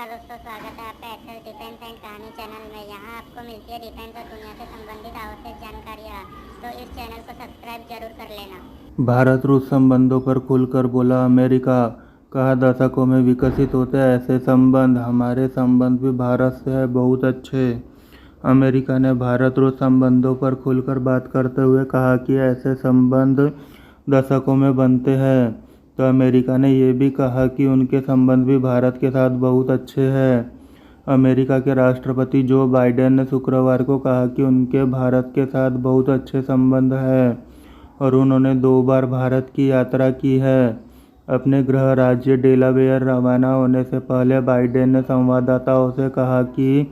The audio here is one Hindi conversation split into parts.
नमस्कार दोस्तों, स्वागत है आपका एक्सेल डिफेंस एंड कहानी चैनल में। यहाँ आपको मिलती है डिफेंस और दुनिया से संबंधित आवश्यक जानकारियाँ, तो इस चैनल को सब्सक्राइब जरूर कर लेना। भारत रूस संबंधों पर खुलकर बोला अमेरिका। कहा, दशकों में विकसित होते ऐसे संबंध, हमारे संबंध भी भारत से है बहुत अच्छे। अमेरिका ने भारत रूस संबंधों पर खुलकर बात करते हुए कहा कि ऐसे संबंध दशकों में बनते हैं। तो अमेरिका ने यह भी कहा कि उनके संबंध भी भारत के साथ बहुत अच्छे हैं। अमेरिका के राष्ट्रपति जो बाइडेन ने शुक्रवार को कहा कि उनके भारत के साथ बहुत अच्छे संबंध हैं और उन्होंने 2 बार भारत की यात्रा की है। अपने गृह राज्य डेलावेयर रवाना होने से पहले बाइडेन ने संवाददाताओं से कहा कि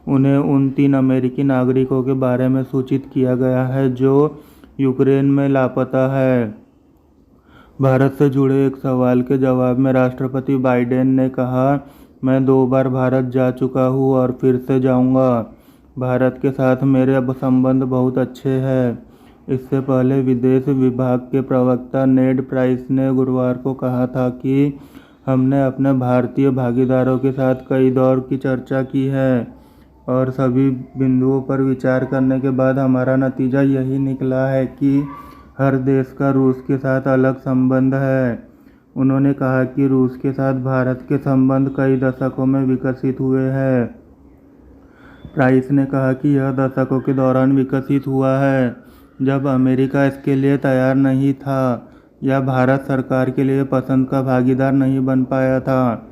उन्हें उन 3 अमेरिकी नागरिकों के बारे में सूचित किया गया है जो यूक्रेन में लापता है। भारत से जुड़े एक सवाल के जवाब में राष्ट्रपति बाइडेन ने कहा, मैं 2 बार भारत जा चुका हूँ और फिर से जाऊँगा। भारत के साथ मेरे संबंध बहुत अच्छे हैं। इससे पहले विदेश विभाग के प्रवक्ता नेड प्राइस ने गुरुवार को कहा था कि हमने अपने भारतीय भागीदारों के साथ कई दौर की चर्चा की है और सभी बिंदुओं पर विचार करने के बाद हमारा नतीजा यही निकला है कि हर देश का रूस के साथ अलग संबंध है। उन्होंने कहा कि रूस के साथ भारत के संबंध कई दशकों में विकसित हुए हैं। प्राइस ने कहा कि यह दशकों के दौरान विकसित हुआ है जब अमेरिका इसके लिए तैयार नहीं था या भारत सरकार के लिए पसंद का भागीदार नहीं बन पाया था,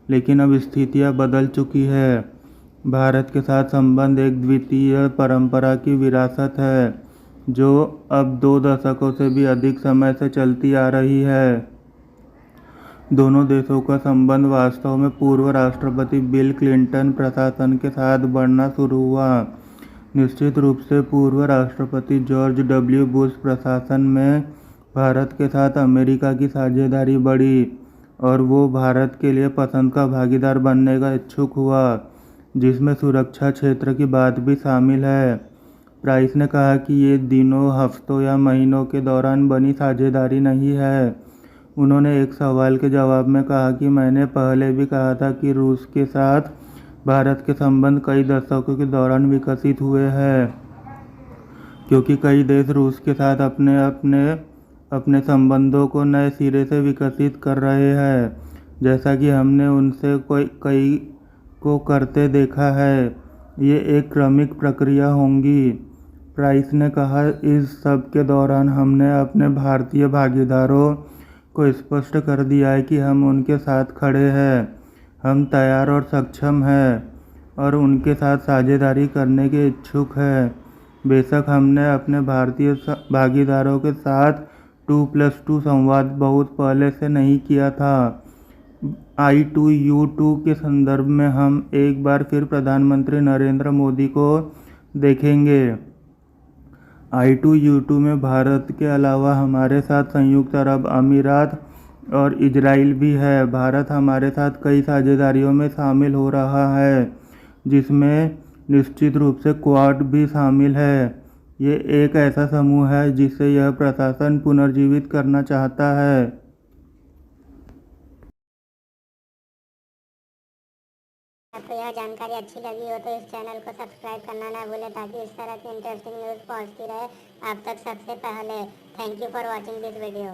लेकिन अब स्थितियां बदल चुकी है। भारत के साथ संबंध एक द्वितीय परंपरा की विरासत है जो अब 2 दशकों से भी अधिक समय से चलती आ रही है। दोनों देशों का संबंध वास्तव में पूर्व राष्ट्रपति बिल क्लिंटन प्रशासन के साथ बढ़ना शुरू हुआ। निश्चित रूप से पूर्व राष्ट्रपति जॉर्ज डब्ल्यू बुश प्रशासन में भारत के साथ अमेरिका की साझेदारी बढ़ी और वो भारत के लिए पसंद का भागीदार बनने का इच्छुक हुआ, जिसमें सुरक्षा क्षेत्र की बात भी शामिल है। प्राइस ने कहा कि ये दिनों, हफ्तों या महीनों के दौरान बनी साझेदारी नहीं है। उन्होंने एक सवाल के जवाब में कहा कि मैंने पहले भी कहा था कि रूस के साथ भारत के संबंध कई दशकों के दौरान विकसित हुए हैं, क्योंकि कई देश रूस के साथ अपने संबंधों को नए सिरे से विकसित कर रहे हैं, जैसा कि हमने उनसे कई को करते देखा है। ये एक क्रमिक प्रक्रिया होगी। प्राइस ने कहा, इस सब के दौरान हमने अपने भारतीय भागीदारों को स्पष्ट कर दिया है कि हम उनके साथ खड़े हैं, हम तैयार और सक्षम हैं और उनके साथ साझेदारी करने के इच्छुक हैं। बेशक हमने अपने भारतीय भागीदारों के साथ 2+2 संवाद बहुत पहले से नहीं किया था। I2U2 के संदर्भ में हम एक बार फिर प्रधानमंत्री नरेंद्र मोदी को देखेंगे। I2U2 में भारत के अलावा हमारे साथ संयुक्त अरब अमीरात और इजराइल भी है। भारत हमारे साथ कई साझेदारियों में शामिल हो रहा है, जिसमें निश्चित रूप से क्वाड भी शामिल है। ये एक ऐसा समूह है जिसे यह प्रशासन पुनर्जीवित करना चाहता है। आपको यह जानकारी अच्छी लगी हो तो इस चैनल को सब्सक्राइब करना ना भूलें ताकि इस तरह की इंटरेस्टिंग न्यूज़ पहुंचती रहे आप तक सबसे पहले। Thank you for watching this video.